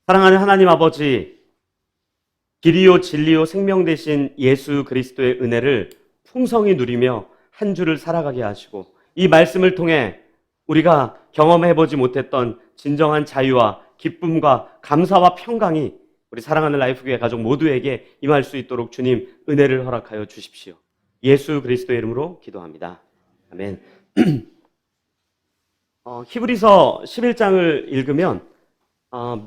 사랑하는 하나님 아버지, 길이요 진리요 생명 되신 예수 그리스도의 은혜를 풍성히 누리며 한 주를 살아가게 하시고, 이 말씀을 통해 우리가 경험해보지 못했던 진정한 자유와 기쁨과 감사와 평강이 우리 사랑하는 라이프교회 가족 모두에게 임할 수 있도록 주님 은혜를 허락하여 주십시오. 예수 그리스도의 이름으로 기도합니다. 아멘. 히브리서 11장을 읽으면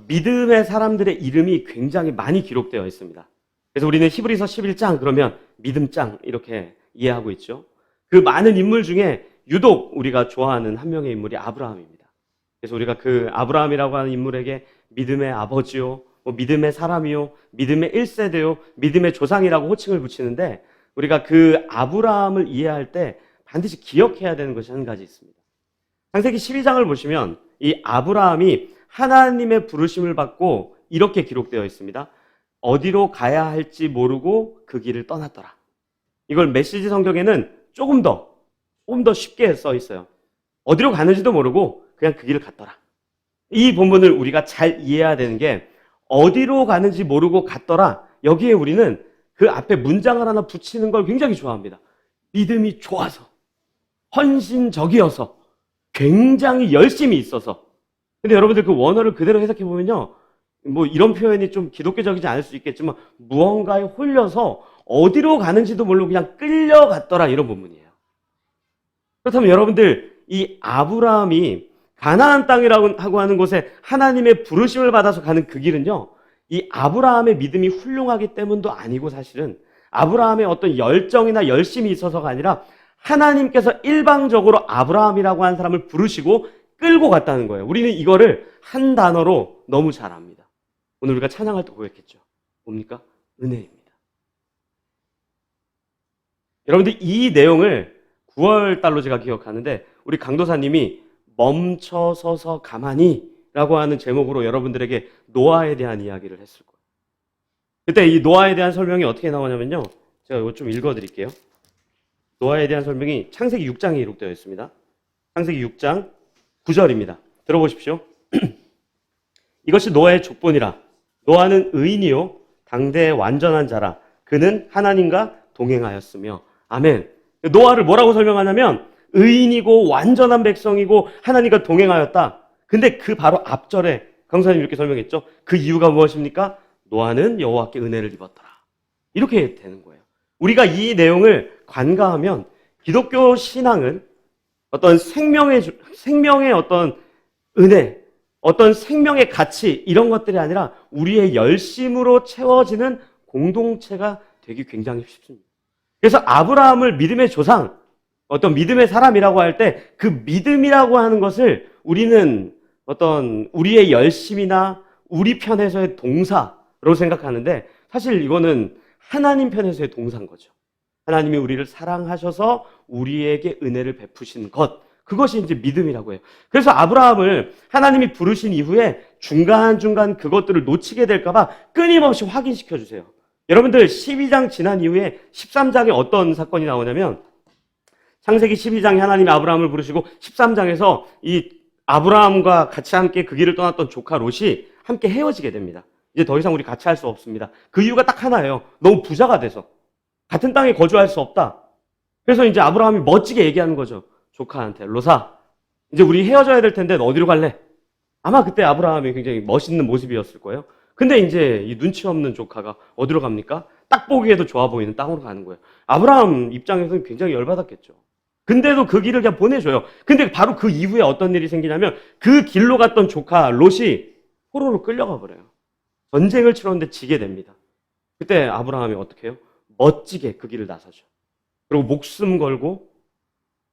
믿음의 사람들의 이름이 굉장히 많이 기록되어 있습니다. 그래서 우리는 히브리서 11장 그러면 믿음장 이렇게 이해하고 있죠. 그 많은 인물 중에 유독 우리가 좋아하는 한 명의 인물이 아브라함입니다. 그래서 우리가 그 아브라함이라고 하는 인물에게 믿음의 아버지요, 믿음의 사람이요, 믿음의 1세대요, 믿음의 조상이라고 호칭을 붙이는데, 우리가 그 아브라함을 이해할 때 반드시 기억해야 되는 것이 한 가지 있습니다. 창세기 12장을 보시면 이 아브라함이 하나님의 부르심을 받고 이렇게 기록되어 있습니다. 어디로 가야 할지 모르고 그 길을 떠났더라. 이걸 메시지 성경에는 조금 더 쉽게 써 있어요. 어디로 가는지도 모르고 그냥 그 길을 갔더라. 이 본문을 우리가 잘 이해해야 되는 게, 어디로 가는지 모르고 갔더라, 여기에 우리는 그 앞에 문장을 하나 붙이는 걸 굉장히 좋아합니다. 믿음이 좋아서, 헌신적이어서, 굉장히 열심히 있어서. 근데 여러분들 그 원어를 그대로 해석해 보면요, 이런 표현이 좀 기독교적이지 않을 수 있겠지만 무언가에 홀려서 어디로 가는지도 모르고 그냥 끌려갔더라, 이런 본문이에요. 그렇다면 여러분들, 이 아브라함이 가나안 땅이라고 하는 곳에 하나님의 부르심을 받아서 가는 그 길은요, 이 아브라함의 믿음이 훌륭하기 때문도 아니고, 사실은 아브라함의 어떤 열정이나 열심이 있어서가 아니라 하나님께서 일방적으로 아브라함이라고 하는 사람을 부르시고 끌고 갔다는 거예요. 우리는 이거를 한 단어로 너무 잘 압니다. 오늘 우리가 찬양할 때 고백했죠. 뭡니까? 은혜입니다. 여러분들, 이 내용을 9월 달로 제가 기억하는데, 우리 강도사님이 멈춰서서 가만히 라고 하는 제목으로 여러분들에게 노아에 대한 이야기를 했을 거예요. 그때 이 노아에 대한 설명이 어떻게 나오냐면요, 제가 이거 좀 읽어드릴게요. 노아에 대한 설명이 창세기 6장에 기록되어 있습니다. 창세기 6장 9절입니다. 들어보십시오. 이것이 노아의 족본이라. 노아는 의인이요 당대의 완전한 자라. 그는 하나님과 동행하였으며. 아멘. 노아를 뭐라고 설명하냐면 의인이고 완전한 백성이고 하나님과 동행하였다. 근데 그 바로 앞절에 강사님 이렇게 설명했죠. 그 이유가 무엇입니까? 노아는 여호와께 은혜를 입었더라. 이렇게 되는 거예요. 우리가 이 내용을 관가하면 기독교 신앙은 어떤 생명의 어떤 은혜, 어떤 생명의 가치, 이런 것들이 아니라 우리의 열심으로 채워지는 공동체가 되기 굉장히 쉽습니다. 그래서 아브라함을 믿음의 조상, 어떤 믿음의 사람이라고 할 때 그 믿음이라고 하는 것을 우리는 어떤 우리의 열심이나 우리 편에서의 동사로 생각하는데, 사실 이거는 하나님 편에서의 동사인 거죠. 하나님이 우리를 사랑하셔서 우리에게 은혜를 베푸신 것, 그것이 이제 믿음이라고 해요. 그래서 아브라함을 하나님이 부르신 이후에 중간중간 그것들을 놓치게 될까봐 끊임없이 확인시켜 주세요. 여러분들, 12장 지난 이후에 13장에 어떤 사건이 나오냐면, 창세기 12장에 하나님이 아브라함을 부르시고 13장에서 이 아브라함과 같이 함께 그 길을 떠났던 조카 롯이 함께 헤어지게 됩니다. 이제 더 이상 우리 같이 할 수 없습니다. 그 이유가 딱 하나예요. 너무 부자가 돼서 같은 땅에 거주할 수 없다. 그래서 이제 아브라함이 멋지게 얘기하는 거죠. 조카한테, 롯아, 이제 우리 헤어져야 될 텐데 너 어디로 갈래? 아마 그때 아브라함이 굉장히 멋있는 모습이었을 거예요. 근데 이제 이 눈치 없는 조카가 어디로 갑니까? 딱 보기에도 좋아 보이는 땅으로 가는 거예요. 아브라함 입장에서는 굉장히 열받았겠죠. 근데도 그 길을 그냥 보내줘요. 근데 바로 그 이후에 어떤 일이 생기냐면, 그 길로 갔던 조카 롯이 포로로 끌려가 버려요. 전쟁을 치렀는데 지게 됩니다. 그때 아브라함이 어떻게 해요? 멋지게 그 길을 나서죠. 그리고 목숨 걸고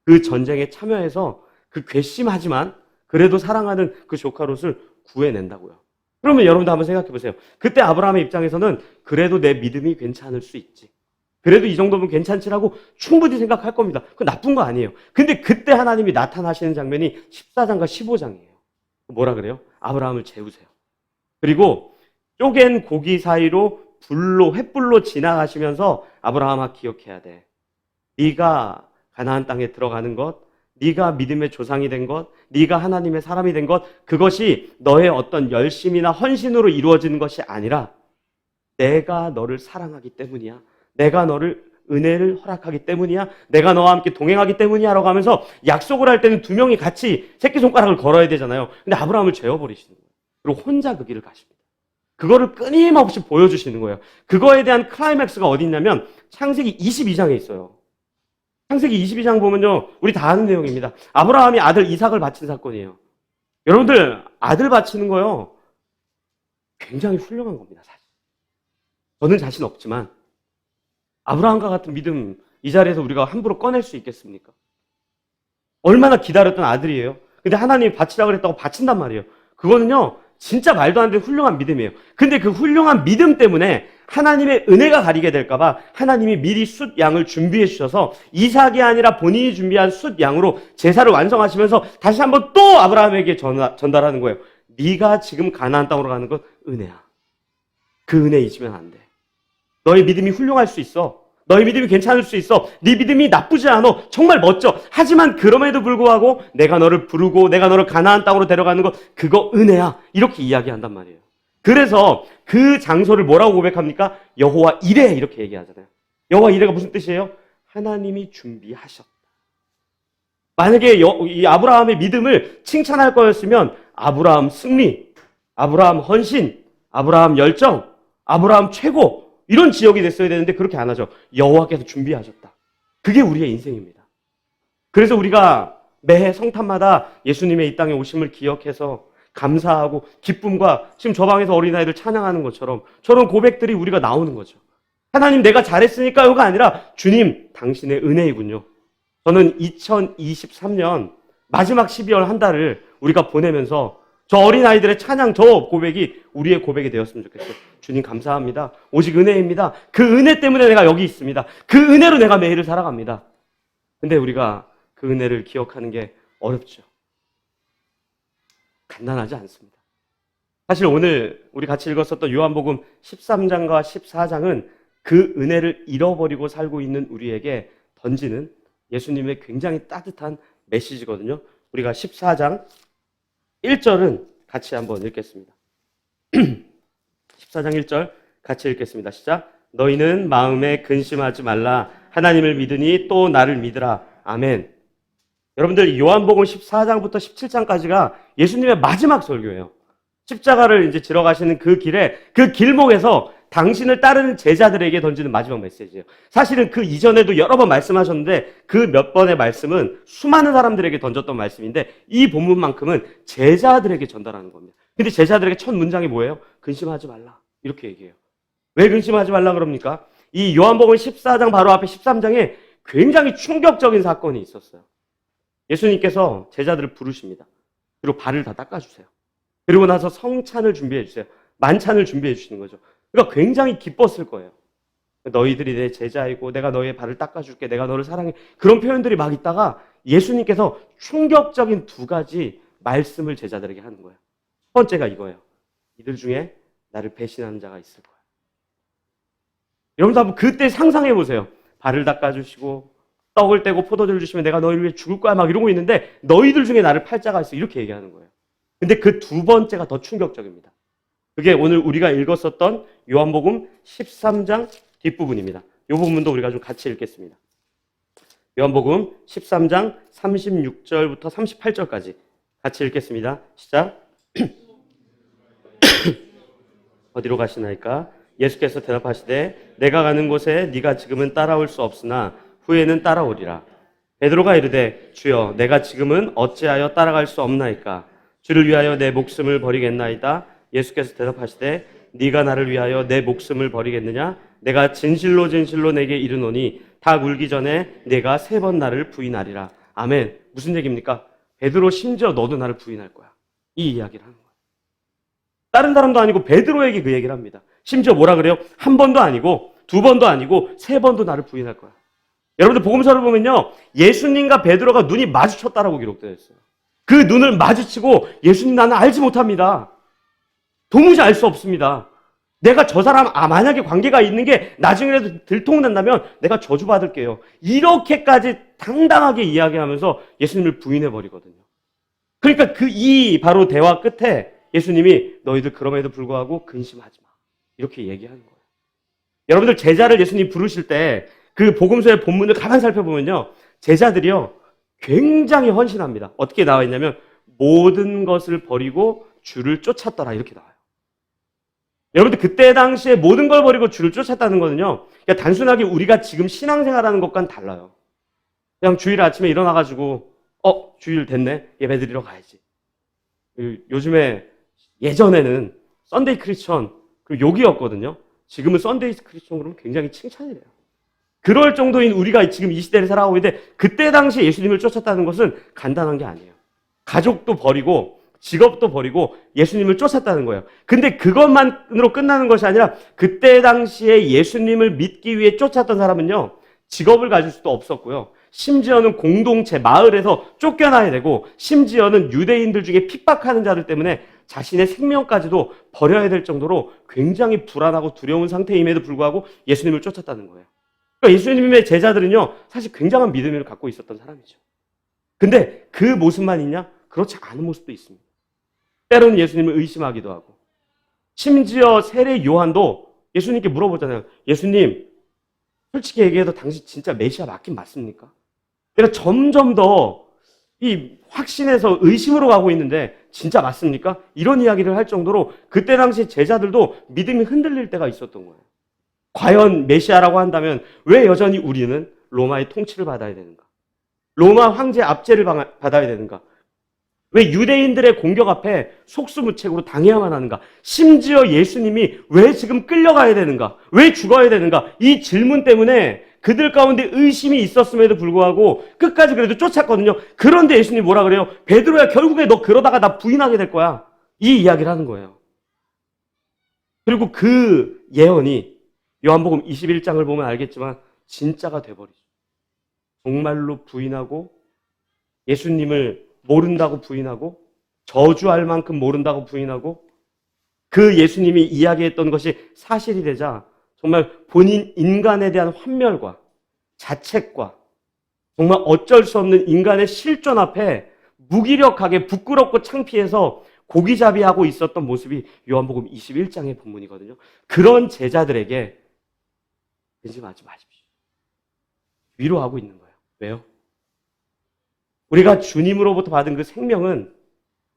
그 전쟁에 참여해서 그 괘씸하지만 그래도 사랑하는 그 조카 롯을 구해낸다고요. 그러면 여러분도 한번 생각해 보세요. 그때 아브라함의 입장에서는 그래도 내 믿음이 괜찮을 수 있지, 그래도 이 정도면 괜찮지라고 충분히 생각할 겁니다. 그건 나쁜 거 아니에요. 근데 그때 하나님이 나타나시는 장면이 14장과 15장이에요. 뭐라 그래요? 아브라함을 재우세요. 그리고 쪼갠 고기 사이로 횃불로 지나가시면서, 아브라함아, 기억해야 돼. 네가 가나안 땅에 들어가는 것, 네가 믿음의 조상이 된 것, 네가 하나님의 사람이 된 것, 그것이 너의 어떤 열심이나 헌신으로 이루어지는 것이 아니라 내가 너를 사랑하기 때문이야. 내가 너를 은혜를 허락하기 때문이야. 내가 너와 함께 동행하기 때문이야. 라고 하면서 약속을 할 때는 두 명이 같이 새끼손가락을 걸어야 되잖아요. 근데 아브라함을 재워버리시는 거예요. 그리고 혼자 그 길을 가십니다. 그거를 끊임없이 보여주시는 거예요. 그거에 대한 클라이맥스가 어디 있냐면 창세기 22장에 있어요. 창세기 22장 보면요, 우리 다 아는 내용입니다. 아브라함이 아들 이삭을 바친 사건이에요. 여러분들, 아들 바치는 거요, 굉장히 훌륭한 겁니다, 사실. 저는 자신 없지만 아브라함과 같은 믿음 이 자리에서 우리가 함부로 꺼낼 수 있겠습니까? 얼마나 기다렸던 아들이에요. 근데 하나님이 바치라고 그랬다고 바친단 말이에요. 그거는요, 진짜 말도 안 되는 훌륭한 믿음이에요. 근데 그 훌륭한 믿음 때문에 하나님의 은혜가 가리게 될까봐 하나님이 미리 숫 양을 준비해 주셔서 이삭이 아니라 본인이 준비한 숫 양으로 제사를 완성하시면서 다시 한번 또 아브라함에게 전달하는 거예요. 네가 지금 가나안 땅으로 가는 건 은혜야. 그 은혜 잊으면 안 돼. 너의 믿음이 훌륭할 수 있어. 너의 믿음이 괜찮을 수 있어. 네 믿음이 나쁘지 않아. 정말 멋져. 하지만 그럼에도 불구하고 내가 너를 부르고 내가 너를 가나안 땅으로 데려가는 것, 그거 은혜야. 이렇게 이야기한단 말이에요. 그래서 그 장소를 뭐라고 고백합니까? 여호와 이레, 이렇게 얘기하잖아요. 여호와 이레가 무슨 뜻이에요? 하나님이 준비하셨다. 만약에 이 아브라함의 믿음을 칭찬할 거였으면 아브라함 승리, 아브라함 헌신, 아브라함 열정, 아브라함 최고, 이런 지역이 됐어야 되는데 그렇게 안 하죠. 여호와께서 준비하셨다. 그게 우리의 인생입니다. 그래서 우리가 매해 성탄마다 예수님의 이 땅에 오심을 기억해서 감사하고 기쁨과 지금 저 방에서 어린아이들 찬양하는 것처럼 저런 고백들이 우리가 나오는 거죠. 하나님, 내가 잘했으니까요가 아니라 주님, 당신의 은혜이군요. 저는 2023년 마지막 12월 한 달을 우리가 보내면서 저 어린아이들의 찬양, 저 고백이 우리의 고백이 되었으면 좋겠어요. 주님 감사합니다. 오직 은혜입니다. 그 은혜 때문에 내가 여기 있습니다. 그 은혜로 내가 매일을 살아갑니다. 근데 우리가 그 은혜를 기억하는 게 어렵죠. 간단하지 않습니다. 사실 오늘 우리 같이 읽었었던 요한복음 13장과 14장은 그 은혜를 잃어버리고 살고 있는 우리에게 던지는 예수님의 굉장히 따뜻한 메시지거든요. 우리가 14장 1절은 같이 한번 읽겠습니다. 14장 1절 같이 읽겠습니다. 시작. 너희는 마음에 근심하지 말라. 하나님을 믿으니 또 나를 믿으라. 아멘. 여러분들, 요한복음 14장부터 17장까지가 예수님의 마지막 설교예요. 십자가를 이제 지러 가시는 그 길에, 그 길목에서 당신을 따르는 제자들에게 던지는 마지막 메시지예요. 사실은 그 이전에도 여러 번 말씀하셨는데 그 몇 번의 말씀은 수많은 사람들에게 던졌던 말씀인데 이 본문만큼은 제자들에게 전달하는 겁니다. 근데 제자들에게 첫 문장이 뭐예요? 근심하지 말라. 이렇게 얘기해요. 왜 근심하지 말라 그럽니까? 이 요한복음 14장 바로 앞에 13장에 굉장히 충격적인 사건이 있었어요. 예수님께서 제자들을 부르십니다. 그리고 발을 다 닦아주세요. 그리고 나서 성찬을 준비해 주세요. 만찬을 준비해 주시는 거죠. 그러니까 굉장히 기뻤을 거예요. 너희들이 내 제자이고 내가 너희의 발을 닦아줄게. 내가 너를 사랑해. 그런 표현들이 막 있다가 예수님께서 충격적인 두 가지 말씀을 제자들에게 하는 거예요. 첫 번째가 이거예요. 이들 중에 나를 배신하는 자가 있을 거야. 여러분도 한번 그때 상상해 보세요. 발을 닦아주시고 떡을 떼고 포도주를 주시면 내가 너희를 위해 죽을 거야 막 이러고 있는데 너희들 중에 나를 팔 자가 있어. 이렇게 얘기하는 거예요. 근데 그 두 번째가 더 충격적입니다. 그게 오늘 우리가 읽었었던 요한복음 13장 뒷부분입니다. 이 부분도 우리가 좀 같이 읽겠습니다. 요한복음 13장 36절부터 38절까지 같이 읽겠습니다. 시작. 어디로 가시나이까? 예수께서 대답하시되 내가 가는 곳에 네가 지금은 따라올 수 없으나 후에는 따라오리라. 베드로가 이르되 주여 내가 지금은 어찌하여 따라갈 수 없나이까? 주를 위하여 내 목숨을 버리겠나이다. 예수께서 대답하시되 네가 나를 위하여 내 목숨을 버리겠느냐? 내가 진실로 진실로 내게 이르노니 닭 울기 전에 내가 3번 나를 부인하리라. 아멘. 무슨 얘기입니까? 베드로, 심지어 너도 나를 부인할 거야. 이 이야기를 하는 거야. 다른 사람도 아니고 베드로에게 그 얘기를 합니다. 심지어 뭐라 그래요? 1번도 아니고 2번도 아니고 3번도 나를 부인할 거야. 여러분들 복음서를 보면요, 예수님과 베드로가 눈이 마주쳤다라고 기록되어 있어요. 그 눈을 마주치고 예수님 나는 알지 못합니다. 도무지 알 수 없습니다. 내가 저 사람 만약에 관계가 있는 게 나중에라도 들통난다면 내가 저주받을게요. 이렇게까지 당당하게 이야기하면서 예수님을 부인해버리거든요. 그러니까 이 바로 대화 끝에 예수님이 너희들 그럼에도 불구하고 근심하지 마. 이렇게 얘기하는 거예요. 여러분들 제자를 예수님 부르실 때 그 복음서의 본문을 가만 살펴보면요. 제자들이요. 굉장히 헌신합니다. 어떻게 나와 있냐면 모든 것을 버리고 주를 쫓았더라 이렇게 나와요. 여러분들 그때 당시에 모든 걸 버리고 주를 쫓았다는 거는요. 그냥 단순하게 우리가 지금 신앙생활하는 것과는 달라요. 그냥 주일 아침에 일어나가지고 주일 됐네. 예배 드리러 가야지. 요즘에 예전에는 썬데이 크리스천 그리고 욕이었거든요. 지금은 썬데이 크리스천 그러면 굉장히 칭찬이래요. 그럴 정도인 우리가 지금 이 시대를 살아가고 있는데 그때 당시에 예수님을 쫓았다는 것은 간단한 게 아니에요. 가족도 버리고 직업도 버리고 예수님을 쫓았다는 거예요. 근데 그것만으로 끝나는 것이 아니라 그때 당시에 예수님을 믿기 위해 쫓았던 사람은요. 직업을 가질 수도 없었고요. 심지어는 공동체, 마을에서 쫓겨나야 되고 심지어는 유대인들 중에 핍박하는 자들 때문에 자신의 생명까지도 버려야 될 정도로 굉장히 불안하고 두려운 상태임에도 불구하고 예수님을 쫓았다는 거예요. 그러니까 예수님의 제자들은요. 사실 굉장한 믿음을 갖고 있었던 사람이죠. 근데 그 모습만 있냐? 그렇지 않은 모습도 있습니다. 때로는 예수님을 의심하기도 하고 심지어 세례 요한도 예수님께 물어보잖아요. 예수님, 솔직히 얘기해도 당신 진짜 메시아 맞긴 맞습니까? 내가 점점 더 이 확신에서 의심으로 가고 있는데 진짜 맞습니까? 이런 이야기를 할 정도로 그때 당시 제자들도 믿음이 흔들릴 때가 있었던 거예요. 과연 메시아라고 한다면 왜 여전히 우리는 로마의 통치를 받아야 되는가? 로마 황제 압제를 받아야 되는가? 왜 유대인들의 공격 앞에 속수무책으로 당해야만 하는가? 심지어 예수님이 왜 지금 끌려가야 되는가? 왜 죽어야 되는가? 이 질문 때문에 그들 가운데 의심이 있었음에도 불구하고 끝까지 그래도 쫓았거든요. 그런데 예수님이 뭐라 그래요? 베드로야, 결국에 너 그러다가 나 부인하게 될 거야. 이 이야기를 하는 거예요. 그리고 그 예언이 요한복음 21장을 보면 알겠지만 진짜가 돼버리죠. 정말로 부인하고 예수님을 모른다고 부인하고 저주할 만큼 모른다고 부인하고 그 예수님이 이야기했던 것이 사실이 되자 정말 본인 인간에 대한 환멸과 자책과 정말 어쩔 수 없는 인간의 실존 앞에 무기력하게 부끄럽고 창피해서 고기잡이하고 있었던 모습이 요한복음 21장의 본문이거든요. 그런 제자들에게 근심하지 마십시오. 위로하고 있는 거예요. 왜요? 우리가 주님으로부터 받은 그 생명은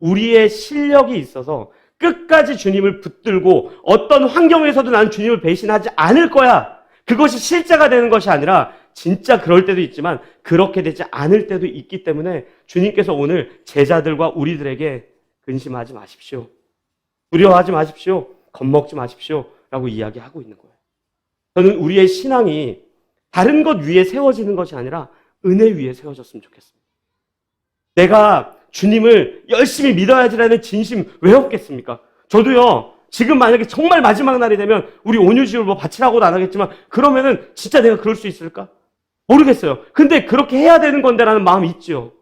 우리의 실력이 있어서 끝까지 주님을 붙들고 어떤 환경에서도 나는 주님을 배신하지 않을 거야. 그것이 실제가 되는 것이 아니라 진짜 그럴 때도 있지만 그렇게 되지 않을 때도 있기 때문에 주님께서 오늘 제자들과 우리들에게 근심하지 마십시오. 두려워하지 마십시오. 겁먹지 마십시오. 라고 이야기하고 있는 거예요. 저는 우리의 신앙이 다른 것 위에 세워지는 것이 아니라 은혜 위에 세워졌으면 좋겠습니다. 내가 주님을 열심히 믿어야지라는 진심 왜 없겠습니까? 저도요, 지금 만약에 정말 마지막 날이 되면 우리 온유지울 바치라고도 안 하겠지만 그러면은 진짜 내가 그럴 수 있을까? 모르겠어요. 근데 그렇게 해야 되는 건데라는 마음이 있죠.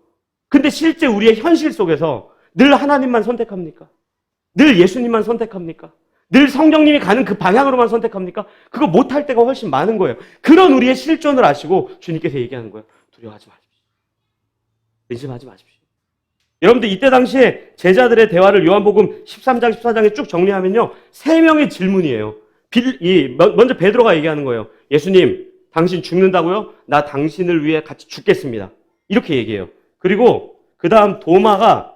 근데 실제 우리의 현실 속에서 늘 하나님만 선택합니까? 늘 예수님만 선택합니까? 늘 성령님이 가는 그 방향으로만 선택합니까? 그거 못할 때가 훨씬 많은 거예요. 그런 우리의 실존을 아시고 주님께서 얘기하는 거예요. 두려워하지 마십시오. 근심하지 마십시오. 여러분들 이때 당시에 제자들의 대화를 요한복음 13장, 14장에 쭉 정리하면요. 3명의 질문이에요. 먼저 베드로가 얘기하는 거예요. 예수님, 당신 죽는다고요? 나 당신을 위해 같이 죽겠습니다. 이렇게 얘기해요. 그리고 그 다음 도마가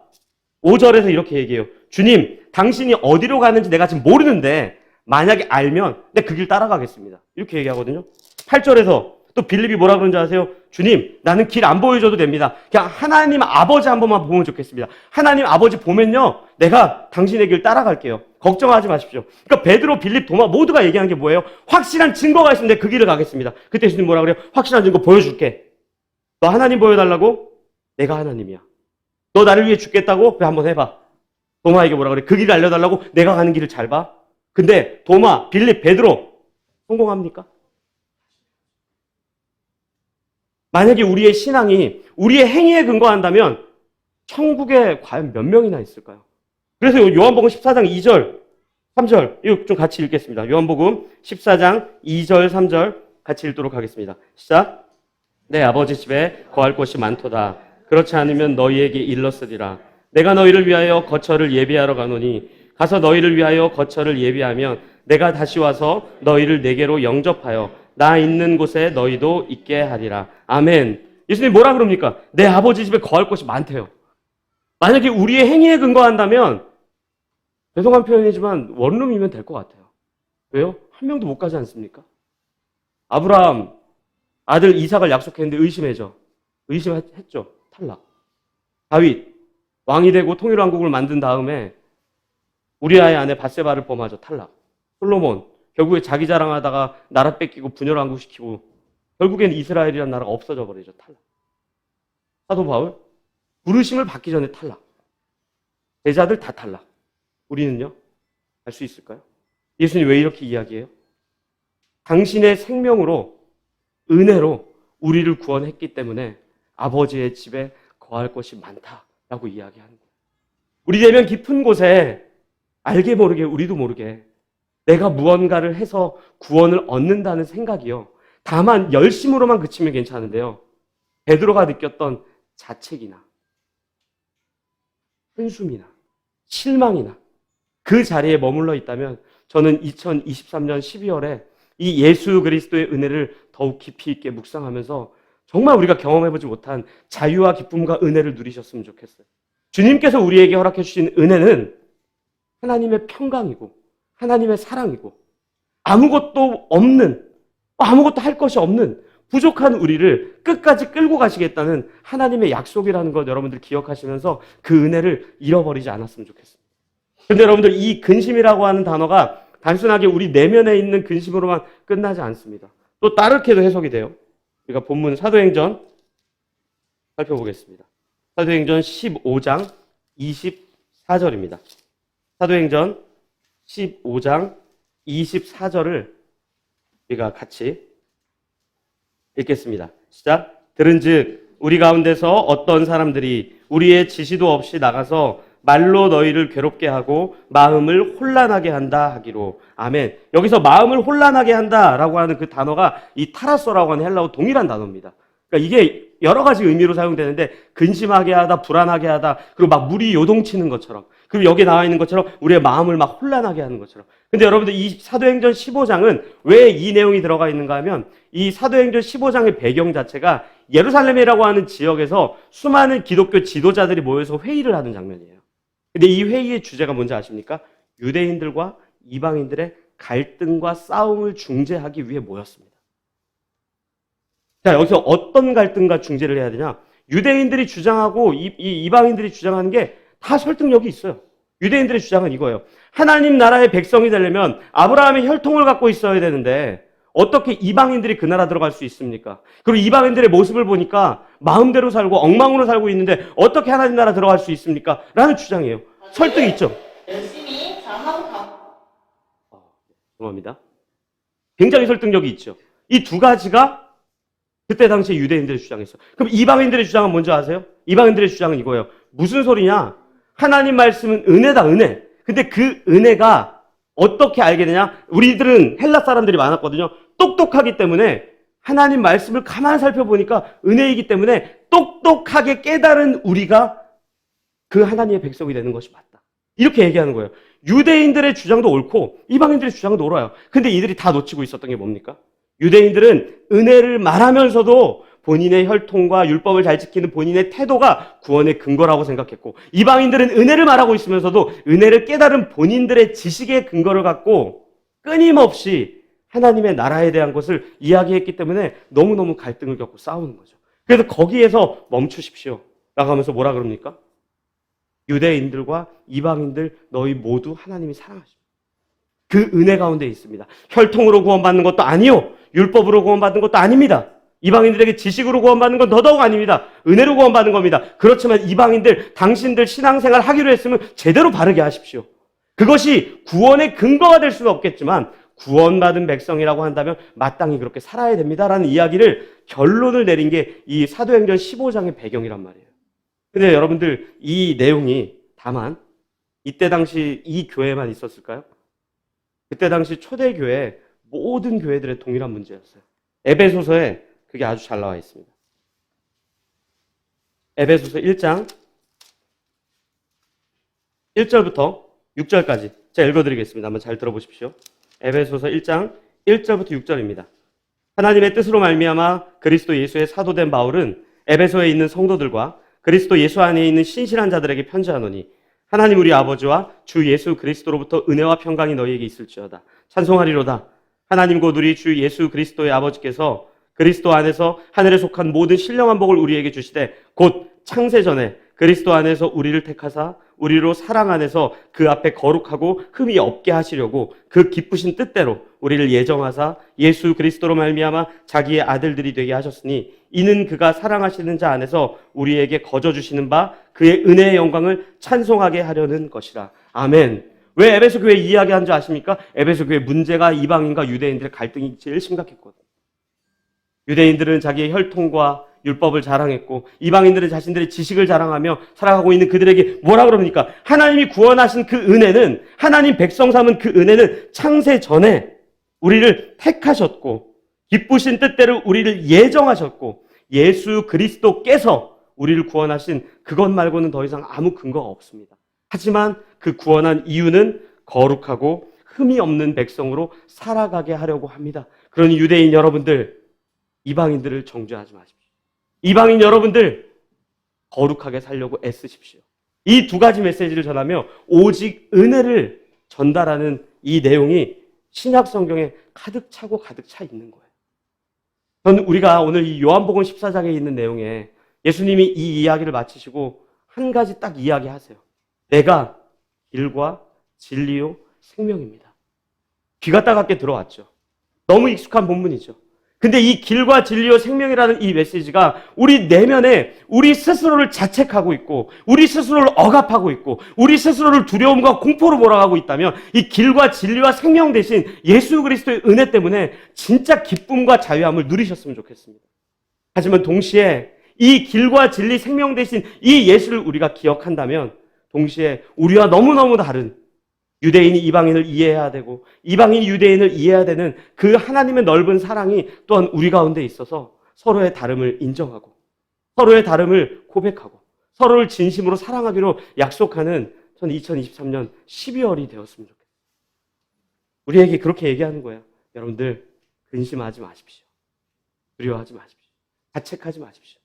5절에서 이렇게 얘기해요. 주님, 당신이 어디로 가는지 내가 지금 모르는데 만약에 알면 내가 그 길 따라가겠습니다. 이렇게 얘기하거든요. 8절에서 또 빌립이 뭐라 그런지 아세요? 주님, 나는 길 안 보여줘도 됩니다. 그냥 하나님 아버지 한 번만 보면 좋겠습니다. 하나님 아버지 보면요, 내가 당신의 길 따라갈게요. 걱정하지 마십시오. 그러니까 베드로, 빌립, 도마 모두가 얘기하는 게 뭐예요? 확실한 증거가 있으면 내가 그 길을 가겠습니다. 그때 예수님 뭐라 그래요? 확실한 증거 보여줄게. 너 하나님 보여달라고? 내가 하나님이야. 너 나를 위해 죽겠다고? 그래, 한번 해봐. 도마에게 뭐라 그래? 그 길을 알려달라고? 내가 가는 길을 잘 봐. 근데 도마, 빌립, 베드로 성공합니까? 만약에 우리의 신앙이 우리의 행위에 근거한다면 천국에 과연 몇 명이나 있을까요? 그래서 요한복음 14장 2절 3절, 이거 좀 같이 읽겠습니다. 요한복음 14장 2절, 3절 같이 읽도록 하겠습니다. 시작. 내 아버지 집에 거할 곳이 많도다. 그렇지 않으면 너희에게 일렀으리라. 내가 너희를 위하여 거처를 예비하러 가노니 가서 너희를 위하여 거처를 예비하면 내가 다시 와서 너희를 내게로 영접하여 나 있는 곳에 너희도 있게 하리라. 아멘. 예수님 뭐라 그럽니까? 내 아버지 집에 거할 곳이 많대요. 만약에 우리의 행위에 근거한다면 죄송한 표현이지만 원룸이면 될 것 같아요. 왜요? 한 명도 못 가지 않습니까? 아브라함 아들 이삭을 약속했는데 의심했죠. 탈락. 다윗 왕이 되고 통일왕국을 만든 다음에 우리아의 아내 밧세바를 범하죠. 탈락. 솔로몬 결국에 자기 자랑하다가 나라 뺏기고 분열왕국시키고 결국엔 이스라엘이라는 나라가 없어져 버리죠. 탈락. 사도 바울 부르심을 받기 전에 탈락. 제자들 다 탈락. 우리는요? 할 수 있을까요? 예수님 왜 이렇게 이야기해요? 당신의 생명으로 은혜로 우리를 구원했기 때문에 아버지의 집에 거할 곳이 많다라고 이야기하는 거예요. 우리 내면 깊은 곳에 알게 모르게 우리도 모르게 내가 무언가를 해서 구원을 얻는다는 생각이요. 다만 열심으로만 그치면 괜찮은데요. 베드로가 느꼈던 자책이나 한숨이나 실망이나 그 자리에 머물러 있다면 저는 2023년 12월에 이 예수 그리스도의 은혜를 더욱 깊이 있게 묵상하면서 정말 우리가 경험해보지 못한 자유와 기쁨과 은혜를 누리셨으면 좋겠어요. 주님께서 우리에게 허락해 주신 은혜는 하나님의 평강이고 하나님의 사랑이고 아무것도 없는, 아무것도 할 것이 없는 부족한 우리를 끝까지 끌고 가시겠다는 하나님의 약속이라는 것 여러분들 기억하시면서 그 은혜를 잃어버리지 않았으면 좋겠습니다. 그런데 여러분들 이 근심이라고 하는 단어가 단순하게 우리 내면에 있는 근심으로만 끝나지 않습니다. 또 다르게도 해석이 돼요. 우리가 본문 사도행전 살펴보겠습니다. 사도행전 15장 24절입니다. 사도행전 15장 24절을 우리가 같이 읽겠습니다. 시작. 들은즉 우리 가운데서 어떤 사람들이 우리의 지시도 없이 나가서 말로 너희를 괴롭게 하고 마음을 혼란하게 한다 하기로. 아멘. 여기서 마음을 혼란하게 한다라고 하는 그 단어가 이 타라소라고 하는 헬라어 동일한 단어입니다. 그러니까 이게 여러 가지 의미로 사용되는데 근심하게 하다, 불안하게 하다, 그리고 막 물이 요동치는 것처럼, 그리고 여기 나와 있는 것처럼 우리의 마음을 막 혼란하게 하는 것처럼. 근데 여러분들 이 사도행전 15장은 왜 이 내용이 들어가 있는가 하면 이 사도행전 15장의 배경 자체가 예루살렘이라고 하는 지역에서 수많은 기독교 지도자들이 모여서 회의를 하는 장면이에요. 근데 이 회의의 주제가 뭔지 아십니까? 유대인들과 이방인들의 갈등과 싸움을 중재하기 위해 모였습니다. 자, 여기서 어떤 갈등과 중재를 해야 되냐? 유대인들이 주장하고 이방인들이 주장하는 게 다 설득력이 있어요. 유대인들의 주장은 이거예요. 하나님 나라의 백성이 되려면 아브라함의 혈통을 갖고 있어야 되는데 어떻게 이방인들이 그 나라 들어갈 수 있습니까? 그리고 이방인들의 모습을 보니까 마음대로 살고 엉망으로 살고 있는데 어떻게 하나님 나라 들어갈 수 있습니까? 라는 주장이에요. 설득이 있죠. 열심히 잘하고 가. 죄송합니다. 굉장히 설득력이 있죠. 이 두 가지가 그때 당시에 유대인들의 주장이었어요. 그럼 이방인들의 주장은 뭔지 아세요? 이방인들의 주장은 이거예요. 무슨 소리냐? 하나님 말씀은 은혜다, 은혜. 근데 그 은혜가 어떻게 알게 되냐? 우리들은 헬라 사람들이 많았거든요. 똑똑하기 때문에 하나님 말씀을 가만 살펴보니까 은혜이기 때문에 똑똑하게 깨달은 우리가 그 하나님의 백성이 되는 것이 맞다. 이렇게 얘기하는 거예요. 유대인들의 주장도 옳고 이방인들의 주장도 옳아요. 근데 이들이 다 놓치고 있었던 게 뭡니까? 유대인들은 은혜를 말하면서도 본인의 혈통과 율법을 잘 지키는 본인의 태도가 구원의 근거라고 생각했고, 이방인들은 은혜를 말하고 있으면서도 은혜를 깨달은 본인들의 지식의 근거를 갖고 끊임없이 하나님의 나라에 대한 것을 이야기했기 때문에 너무너무 갈등을 겪고 싸우는 거죠. 그래서 거기에서 멈추십시오 라고 하면서 뭐라 그럽니까? 유대인들과 이방인들 너희 모두 하나님이 사랑하십니다. 그 은혜 가운데 있습니다. 혈통으로 구원받는 것도 아니요, 율법으로 구원받는 것도 아닙니다. 이방인들에게 지식으로 구원받는 건 더더욱 아닙니다. 은혜로 구원받는 겁니다. 그렇지만 이방인들, 당신들 신앙생활 하기로 했으면 제대로 바르게 하십시오. 그것이 구원의 근거가 될 수는 없겠지만 구원받은 백성이라고 한다면 마땅히 그렇게 살아야 됩니다라는 이야기를 결론을 내린 게 이 사도행전 15장의 배경이란 말이에요. 근데 여러분들 이 내용이 다만 이때 당시 이 교회에만 있었을까요? 그때 당시 초대교회 모든 교회들의 동일한 문제였어요. 에베소서에 그게 아주 잘 나와 있습니다. 에베소서 1장 1절부터 6절까지 제가 읽어드리겠습니다. 한번 잘 들어보십시오. 에베소서 1장 1절부터 6절입니다. 하나님의 뜻으로 말미암아 그리스도 예수의 사도된 바울은 에베소에 있는 성도들과 그리스도 예수 안에 있는 신실한 자들에게 편지하노니 하나님 우리 아버지와 주 예수 그리스도로부터 은혜와 평강이 너희에게 있을지어다. 찬송하리로다. 하나님 곧 우리 주 예수 그리스도의 아버지께서 그리스도 안에서 하늘에 속한 모든 신령한 복을 우리에게 주시되 곧 창세전에 그리스도 안에서 우리를 택하사 우리로 사랑 안에서 그 앞에 거룩하고 흠이 없게 하시려고 그 기쁘신 뜻대로 우리를 예정하사 예수 그리스도로 말미암아 자기의 아들들이 되게 하셨으니 이는 그가 사랑하시는 자 안에서 우리에게 거저 주시는 바 그의 은혜의 영광을 찬송하게 하려는 것이라. 아멘. 왜 에베소 교회 이야기한 줄 아십니까? 에베소 교회 문제가 이방인과 유대인들의 갈등이 제일 심각했거든요. 유대인들은 자기의 혈통과 율법을 자랑했고 이방인들은 자신들의 지식을 자랑하며 살아가고 있는 그들에게 뭐라 그럽니까? 하나님이 구원하신 그 은혜는, 하나님 백성 삼은 그 은혜는 창세 전에 우리를 택하셨고 기쁘신 뜻대로 우리를 예정하셨고 예수 그리스도께서 우리를 구원하신 그것 말고는 더 이상 아무 근거가 없습니다. 하지만 그 구원한 이유는 거룩하고 흠이 없는 백성으로 살아가게 하려고 합니다. 그러니 유대인 여러분들, 이방인들을 정죄하지 마십시오. 이방인 여러분들 거룩하게 살려고 애쓰십시오. 이 두 가지 메시지를 전하며 오직 은혜를 전달하는 이 내용이 신약 성경에 가득 차고 가득 차 있는 거예요. 저는 우리가 오늘 이 요한복음 14장에 있는 내용에 예수님이 이 이야기를 마치시고 한 가지 딱 이야기하세요. 내가 길과 진리요 생명입니다. 귀가 따갑게 들어왔죠. 너무 익숙한 본문이죠. 근데 이 길과 진리요 생명이라는 이 메시지가 우리 내면에 우리 스스로를 자책하고 있고 우리 스스로를 억압하고 있고 우리 스스로를 두려움과 공포로 몰아가고 있다면 이 길과 진리와 생명 대신 예수 그리스도의 은혜 때문에 진짜 기쁨과 자유함을 누리셨으면 좋겠습니다. 하지만 동시에 이 길과 진리 생명 대신 이 예수를 우리가 기억한다면 동시에 우리와 너무너무 다른 유대인이 이방인을 이해해야 되고 이방인이 유대인을 이해해야 되는 그 하나님의 넓은 사랑이 또한 우리 가운데 있어서 서로의 다름을 인정하고 서로의 다름을 고백하고 서로를 진심으로 사랑하기로 약속하는 저는 2023년 12월이 되었으면 좋겠어요. 우리에게 그렇게 얘기하는 거예요. 여러분들 근심하지 마십시오. 두려워하지 마십시오. 자책하지 마십시오.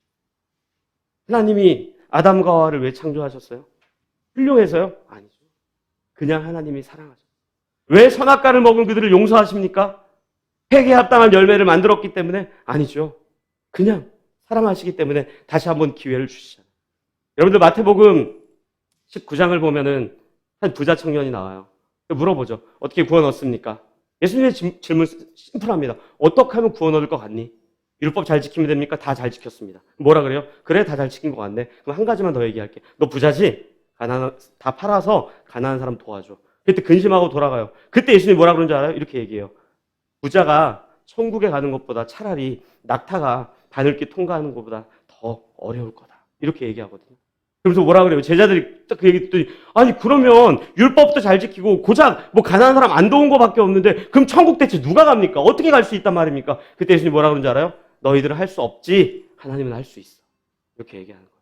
하나님이 아담과 하와를 왜 창조하셨어요? 훌륭해서요? 아니죠. 그냥 하나님이 사랑하셨어요. 왜 선악과를 먹은 그들을 용서하십니까? 회개에 합당한 열매를 만들었기 때문에? 아니죠. 그냥 사랑하시기 때문에 다시 한번 기회를 주시잖아요. 여러분들 마태복음 19장을 보면은 한 부자 청년이 나와요. 물어보죠. 어떻게 구원 얻습니까? 예수님의 질문 심플합니다. 어떻게 하면 구원 얻을 것 같니? 율법 잘 지키면 됩니까? 다 잘 지켰습니다. 뭐라 그래요? 그래, 다 잘 지킨 것 같네. 그럼 한 가지만 더 얘기할게. 너 부자지? 다 팔아서 가난한 사람 도와줘. 그때 근심하고 돌아가요. 그때 예수님이 뭐라 그런지 알아요? 이렇게 얘기해요. 부자가 천국에 가는 것보다 차라리 낙타가 바늘길 통과하는 것보다 더 어려울 거다. 이렇게 얘기하거든요. 그러면서 뭐라 그래요? 제자들이 딱 그 얘기 듣더니 아니 그러면 율법도 잘 지키고 고작 뭐 가난한 사람 안 도운 거밖에 없는데 그럼 천국 대체 누가 갑니까? 어떻게 갈 수 있단 말입니까? 그때 예수님이 뭐라 그런지 알아요? 너희들은 할 수 없지. 하나님은 할 수 있어. 이렇게 얘기하는 거예요.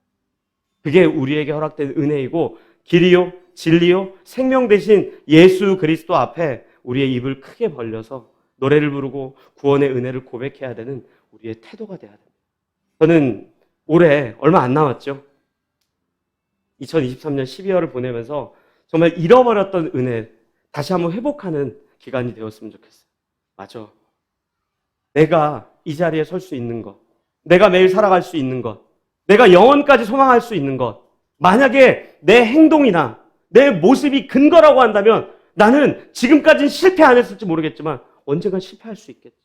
그게 우리에게 허락된 은혜이고 길이요, 진리요, 생명 대신 예수 그리스도 앞에 우리의 입을 크게 벌려서 노래를 부르고 구원의 은혜를 고백해야 되는 우리의 태도가 돼야 됩니다. 저는 올해 얼마 안 남았죠. 2023년 12월을 보내면서 정말 잃어버렸던 은혜 다시 한번 회복하는 기간이 되었으면 좋겠어요. 맞아. 내가 이 자리에 설 수 있는 것, 내가 매일 살아갈 수 있는 것, 내가 영원까지 소망할 수 있는 것, 만약에 내 행동이나 내 모습이 근거라고 한다면 나는 지금까지는 실패 안 했을지 모르겠지만 언젠간 실패할 수 있겠지.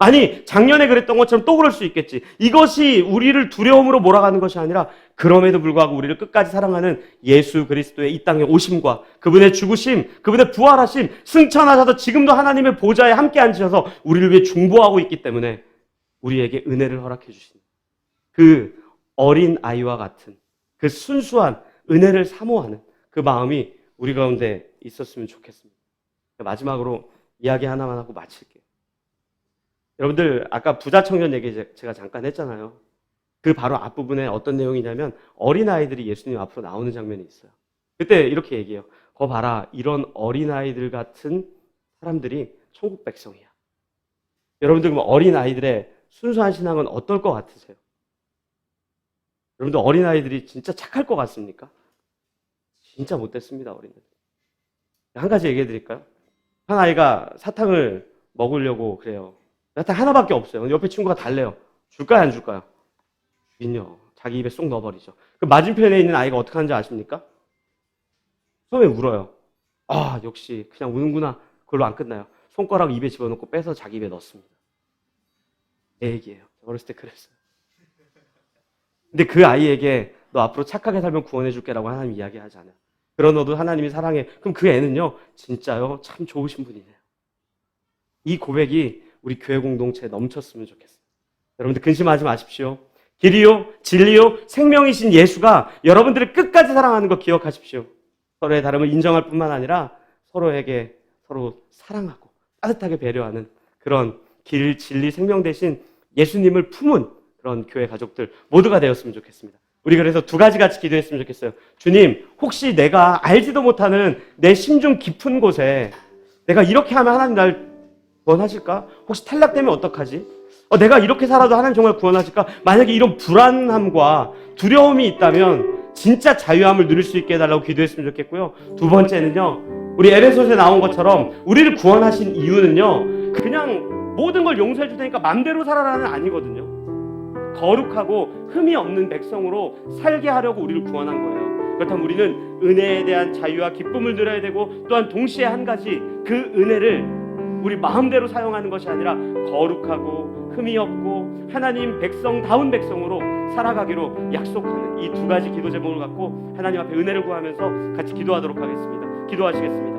아니 작년에 그랬던 것처럼 또 그럴 수 있겠지. 이것이 우리를 두려움으로 몰아가는 것이 아니라 그럼에도 불구하고 우리를 끝까지 사랑하는 예수 그리스도의 이 땅에 오심과 그분의 죽으심, 그분의 부활하심, 승천하셔서 지금도 하나님의 보좌에 함께 앉으셔서 우리를 위해 중보하고 있기 때문에 우리에게 은혜를 허락해 주신 그 어린 아이와 같은 그 순수한 은혜를 사모하는 그 마음이 우리 가운데 있었으면 좋겠습니다. 마지막으로 이야기 하나만 하고 마칠게요. 여러분들 아까 부자 청년 얘기 제가 잠깐 했잖아요. 그 바로 앞부분에 어떤 내용이냐면 어린아이들이 예수님 앞으로 나오는 장면이 있어요. 그때 이렇게 얘기해요. 거 봐라, 이런 어린아이들 같은 사람들이 천국 백성이야. 여러분들 그럼 어린아이들의 순수한 신앙은 어떨 것 같으세요? 여러분들 어린아이들이 진짜 착할 것 같습니까? 진짜 못됐습니다, 어린애들. 한 가지 얘기해 드릴까요? 한 아이가 사탕을 먹으려고 그래요. 사탕 하나밖에 없어요. 옆에 친구가 달래요. 줄까요, 안 줄까요? 주긴요. 자기 입에 쏙 넣어버리죠. 그 맞은편에 있는 아이가 어떻게 하는지 아십니까? 처음에 울어요. 아, 역시 그냥 우는구나. 그걸로 안 끝나요. 손가락 입에 집어넣고 빼서 자기 입에 넣습니다. 내 얘기예요. 어렸을 때 그랬어요. 근데 그 아이에게 너 앞으로 착하게 살면 구원해 줄게라고 하나님 이야기하지 않아요. 그런 너도 하나님이 사랑해. 그럼 그 애는요, 진짜요, 참 좋으신 분이네요. 이 고백이 우리 교회 공동체에 넘쳤으면 좋겠어요. 여러분들 근심하지 마십시오. 길이요, 진리요, 생명이신 예수가 여러분들을 끝까지 사랑하는 거 기억하십시오. 서로의 다름을 인정할 뿐만 아니라 서로에게 서로 사랑하고 따뜻하게 배려하는 그런 길, 진리, 생명 대신 예수님을 품은 그런 교회 가족들 모두가 되었으면 좋겠습니다. 우리 그래서 두 가지 같이 기도했으면 좋겠어요. 주님, 혹시 내가 알지도 못하는 내 심중 깊은 곳에 내가 이렇게 하면 하나님 날 구원하실까? 혹시 탈락되면 어떡하지? 내가 이렇게 살아도 하나님 정말 구원하실까? 만약에 이런 불안함과 두려움이 있다면 진짜 자유함을 누릴 수 있게 해달라고 기도했으면 좋겠고요. 두 번째는요, 우리 에베소서에 나온 것처럼 우리를 구원하신 이유는요, 그냥 모든 걸 용서해 주다니까 맘대로 살아라는 아니거든요. 거룩하고 흠이 없는 백성으로 살게 하려고 우리를 구원한 거예요. 그렇다면 우리는 은혜에 대한 자유와 기쁨을 누려야 되고, 또한 동시에 한 가지, 그 은혜를 우리 마음대로 사용하는 것이 아니라 거룩하고 흠이 없고 하나님 백성다운 백성으로 살아가기로 약속하는 이 두 가지 기도 제목을 갖고 하나님 앞에 은혜를 구하면서 같이 기도하도록 하겠습니다. 기도하시겠습니다.